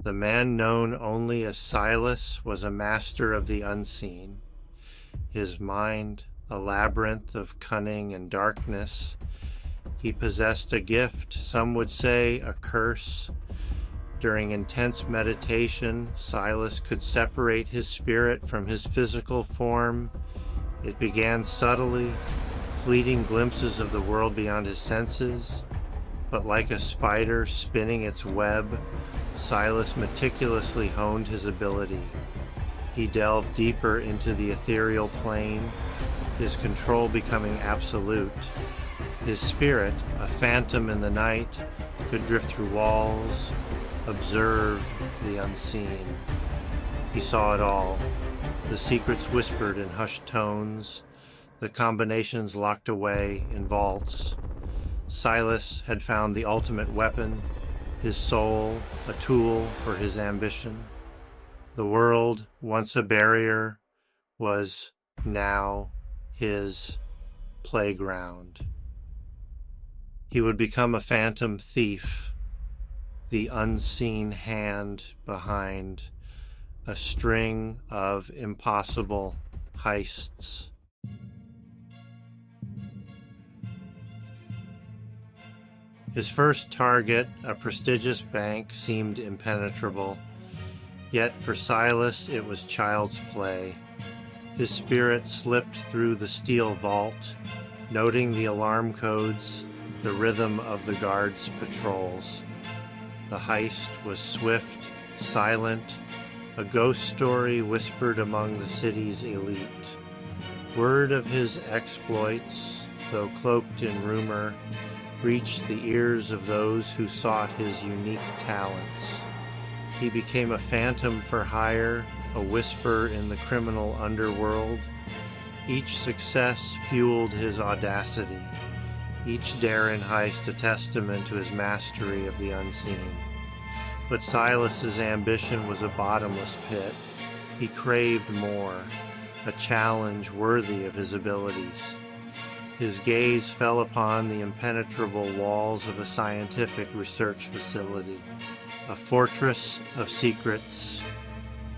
The man known only as Silas was a master of the unseen. His mind, a labyrinth of cunning and darkness. He possessed a gift, some would say a curse. During intense meditation, Silas could separate his spirit from his physical form. It began subtly, fleeting glimpses of the world beyond his senses. But like a spider spinning its web, Silas meticulously honed his ability. He delved deeper into the ethereal plane, his control becoming absolute. His spirit, a phantom in the night, could drift through walls, observe the unseen. He saw it all, the secrets whispered in hushed tones, the combinations locked away in vaults. Silas had found the ultimate weapon, his soul, a tool for his ambition. The world, once a barrier, was now his playground. He would become a phantom thief, the unseen hand behind a string of impossible heists. His first target, a prestigious bank, seemed impenetrable. Yet for Silas it was child's play. His spirit slipped through the steel vault, noting the alarm codes, the rhythm of the guards' patrols. The heist was swift, silent, a ghost story whispered among the city's elite. Word of his exploits, though cloaked in rumor, reached the ears of those who sought his unique talents. He became a phantom for hire, a whisper in the criminal underworld. Each success fueled his audacity, each daring heist a testament to his mastery of the unseen. But Silas's ambition was a bottomless pit. He craved more, a challenge worthy of his abilities. His gaze fell upon the impenetrable walls of a scientific research facility, a fortress of secrets,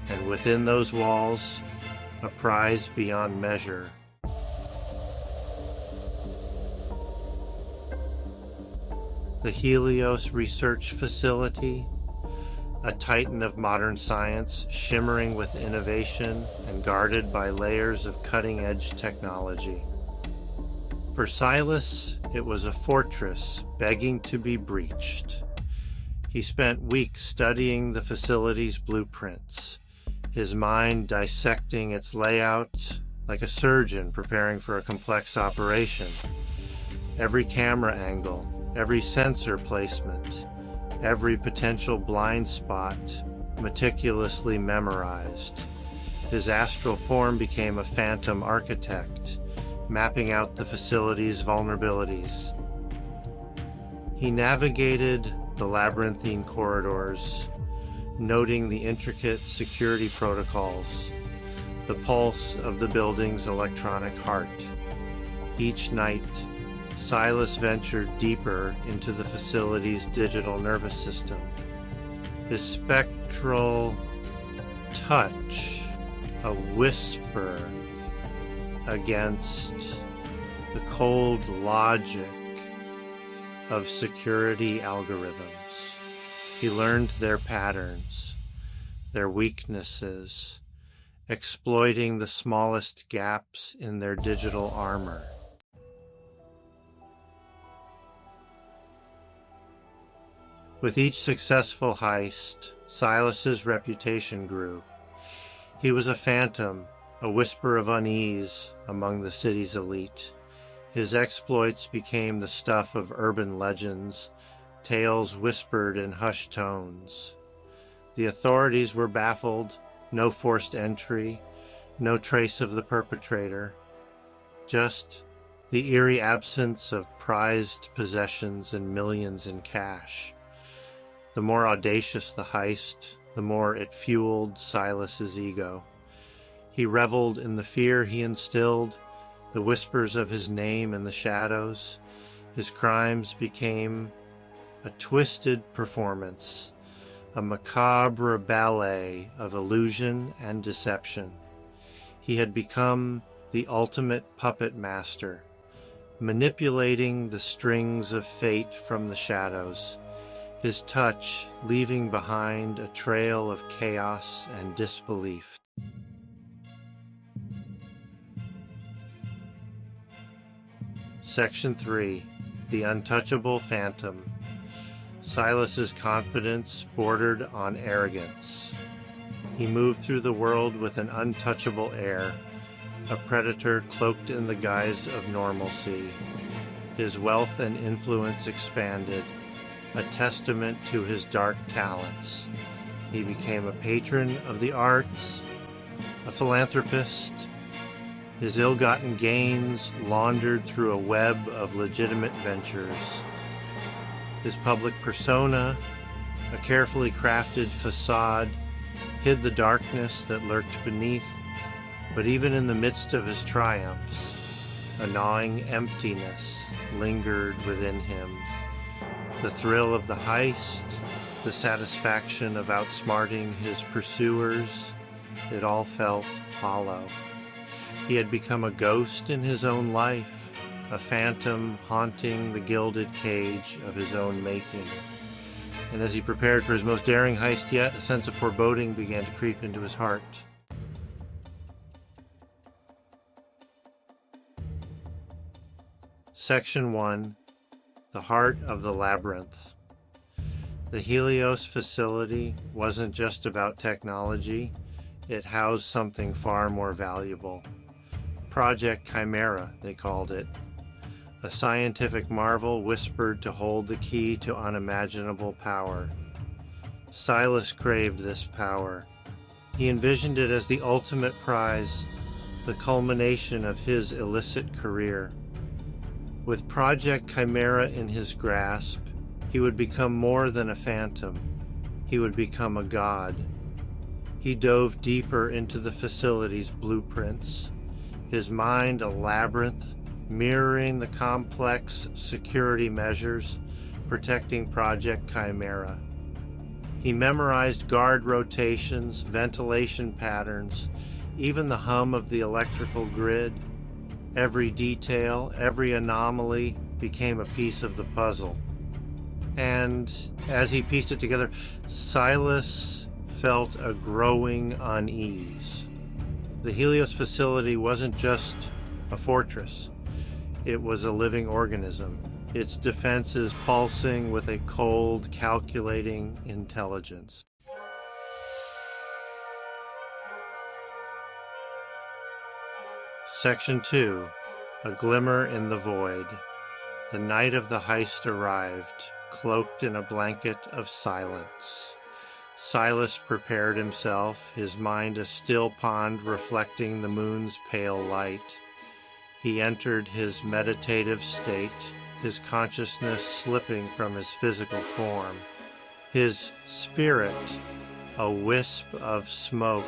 and within those walls, a prize beyond measure. The Helios Research Facility, a titan of modern science, shimmering with innovation and guarded by layers of cutting-edge technology. For Silas, it was a fortress begging to be breached. He spent weeks studying the facility's blueprints, his mind dissecting its layout like a surgeon preparing for a complex operation. Every camera angle, every sensor placement, every potential blind spot meticulously memorized. His astral form became a phantom architect, mapping out the facility's vulnerabilities. He navigated the labyrinthine corridors, noting the intricate security protocols, the pulse of the building's electronic heart. Each night, Silas ventured deeper into the facility's digital nervous system. His spectral touch, a whisper against the cold logic of security algorithms. He learned their patterns, their weaknesses, exploiting the smallest gaps in their digital armor. With each successful heist, Silas's reputation grew. He was a phantom, a whisper of unease among the city's elite. His exploits became the stuff of urban legends, tales whispered in hushed tones. The authorities were baffled, no forced entry, no trace of the perpetrator, just the eerie absence of prized possessions and millions in cash. The more audacious the heist, the more it fueled Silas's ego. He reveled in the fear he instilled, the whispers of his name in the shadows. His crimes became a twisted performance, a macabre ballet of illusion and deception. He had become the ultimate puppet master, manipulating the strings of fate from the shadows, his touch leaving behind a trail of chaos and disbelief. Section 3. The Untouchable Phantom. Silas's confidence bordered on arrogance. He moved through the world with an untouchable air, a predator cloaked in the guise of normalcy. His wealth and influence expanded, a testament to his dark talents. He became a patron of the arts, a philanthropist, his ill-gotten gains laundered through a web of legitimate ventures. His public persona, a carefully crafted facade, hid the darkness that lurked beneath, but even in the midst of his triumphs, a gnawing emptiness lingered within him. The thrill of the heist, the satisfaction of outsmarting his pursuers, it all felt hollow. He had become a ghost in his own life, a phantom haunting the gilded cage of his own making. And as he prepared for his most daring heist yet, a sense of foreboding began to creep into his heart. Section 1. The Heart of the Labyrinth. The Helios facility wasn't just about technology, it housed something far more valuable. Project Chimera, they called it. A scientific marvel whispered to hold the key to unimaginable power. Silas craved this power. He envisioned it as the ultimate prize, the culmination of his illicit career. With Project Chimera in his grasp, he would become more than a phantom. He would become a god. He dove deeper into the facility's blueprints, his mind a labyrinth, mirroring the complex security measures protecting Project Chimera. He memorized guard rotations, ventilation patterns, even the hum of the electrical grid. Every detail, every anomaly became a piece of the puzzle. And as he pieced it together, Silas felt a growing unease. The Helios facility wasn't just a fortress. It was a living organism, its defenses pulsing with a cold, calculating intelligence. Section 2. A Glimmer in the Void. The night of the heist arrived, cloaked in a blanket of silence. Silas prepared himself, his mind a still pond reflecting the moon's pale light. He entered his meditative state, his consciousness slipping from his physical form. His spirit, a wisp of smoke,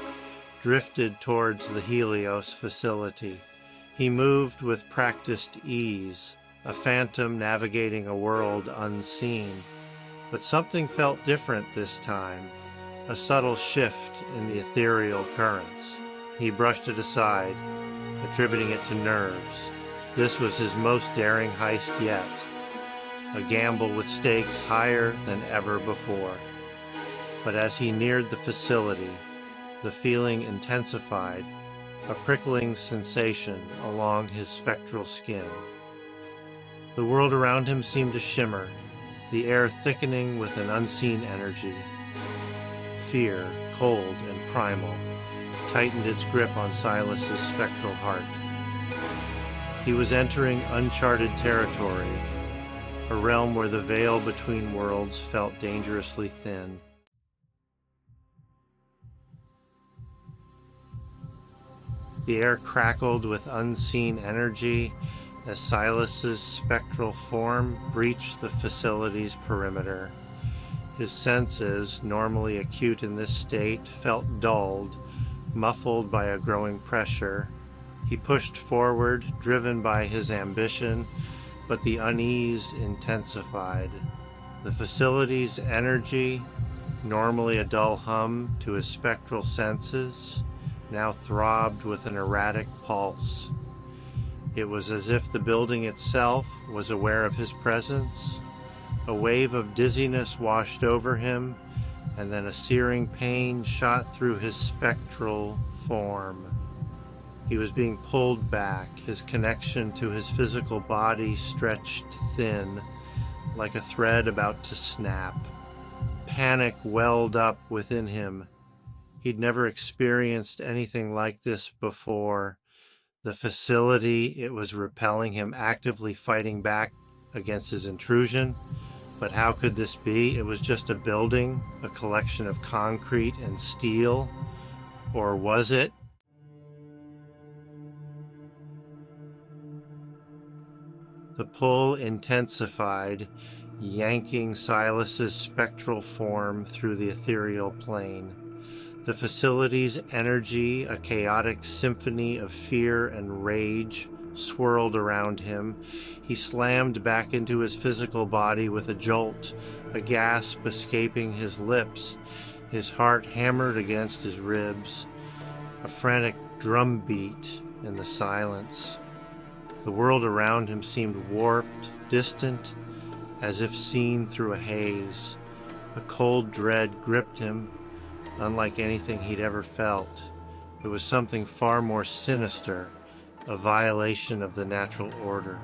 drifted towards the Helios facility. He moved with practiced ease, a phantom navigating a world unseen. But something felt different this time, a subtle shift in the ethereal currents. He brushed it aside, attributing it to nerves. This was his most daring heist yet, a gamble with stakes higher than ever before. But as he neared the facility, the feeling intensified, a prickling sensation along his spectral skin. The world around him seemed to shimmer, the air thickening with an unseen energy. Fear, cold and primal, tightened its grip on Silas's spectral heart. He was entering uncharted territory, a realm where the veil between worlds felt dangerously thin. The air crackled with unseen energy as Silas's spectral form breached the facility's perimeter. His senses, normally acute in this state, felt dulled, muffled by a growing pressure. He pushed forward, driven by his ambition, but the unease intensified. The facility's energy, normally a dull hum to his spectral senses, now throbbed with an erratic pulse. It was as if the building itself was aware of his presence. A wave of dizziness washed over him, and then a searing pain shot through his spectral form. He was being pulled back, his connection to his physical body stretched thin, like a thread about to snap. Panic welled up within him. He'd never experienced anything like this before. The facility, it was repelling him, actively fighting back against his intrusion. But how could this be? It was just a building, a collection of concrete and steel. Or was it? The pull intensified, yanking Silas's spectral form through the ethereal plane. The facility's energy, a chaotic symphony of fear and rage, swirled around him. He slammed back into his physical body with a jolt, a gasp escaping his lips. His heart hammered against his ribs, a frantic drumbeat in the silence. The world around him seemed warped, distant, as if seen through a haze. A cold dread gripped him, unlike anything he'd ever felt. It was something far more sinister, a violation of the natural order.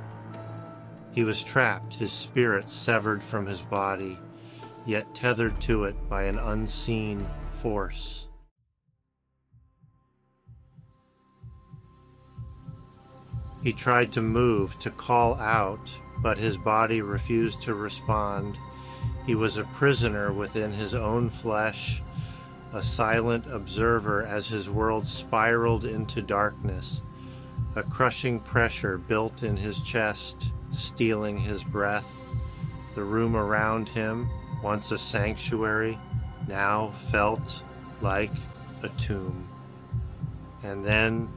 He was trapped, his spirit severed from his body, yet tethered to it by an unseen force. He tried to move, to call out, but his body refused to respond. He was a prisoner within his own flesh, a silent observer as his world spiraled into darkness. A crushing pressure built in his chest, stealing his breath. The room around him, once a sanctuary, now felt like a tomb. And then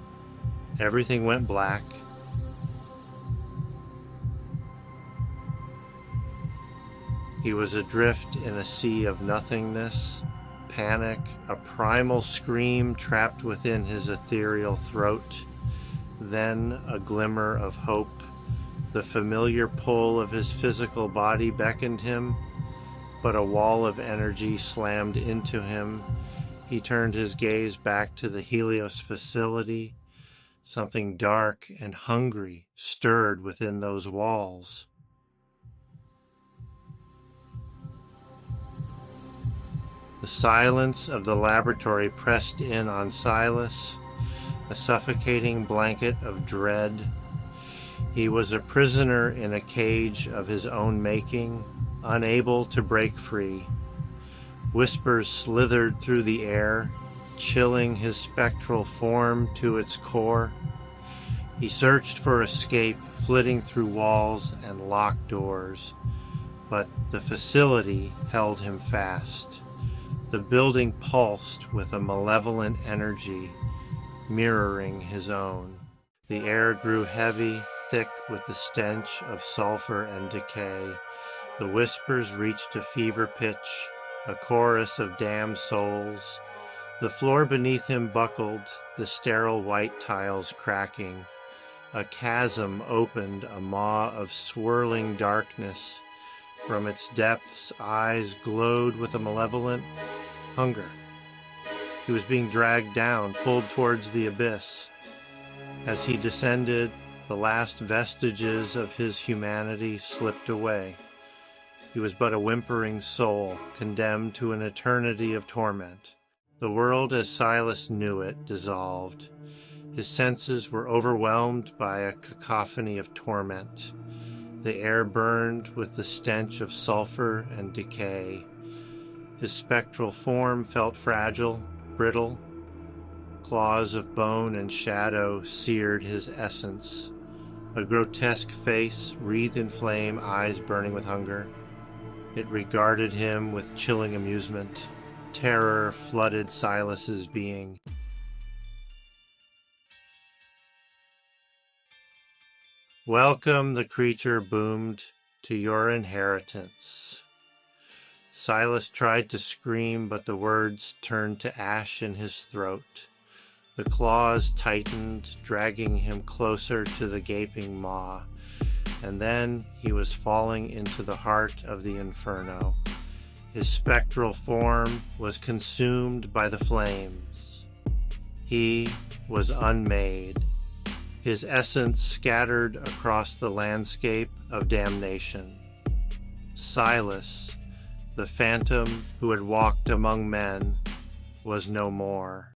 everything went black. He was adrift in a sea of nothingness, panic, a primal scream trapped within his ethereal throat, then a glimmer of hope. The familiar pull of his physical body beckoned him, but a wall of energy slammed into him. He turned his gaze back to the Helios facility. Something dark and hungry stirred within those walls. The silence of the laboratory pressed in on Silas, a suffocating blanket of dread. He was a prisoner in a cage of his own making, unable to break free. Whispers slithered through the air, chilling his spectral form to its core. He searched for escape, flitting through walls and locked doors, but the facility held him fast. The building pulsed with a malevolent energy, mirroring his own. The air grew heavy, thick with the stench of sulfur and decay. The whispers reached a fever pitch, a chorus of damned souls. The floor beneath him buckled, the sterile white tiles cracking. A chasm opened, a maw of swirling darkness. From its depths, eyes glowed with a malevolent hunger. He was being dragged down, pulled towards the abyss. As he descended, the last vestiges of his humanity slipped away. He was but a whimpering soul, condemned to an eternity of torment. The world as Silas knew it dissolved. His senses were overwhelmed by a cacophony of torment. The air burned with the stench of sulfur and decay. His spectral form felt fragile, brittle. Claws of bone and shadow seared his essence. A grotesque face, wreathed in flame, eyes burning with hunger. It regarded him with chilling amusement. Terror flooded Silas's being. "Welcome," the creature boomed, "to your inheritance." Silas tried to scream, but the words turned to ash in his throat. The claws tightened, dragging him closer to the gaping maw, and then he was falling into the heart of the inferno. His spectral form was consumed by the flames. He was unmade, his essence scattered across the landscape of damnation. Silas, the phantom who had walked among men, was no more.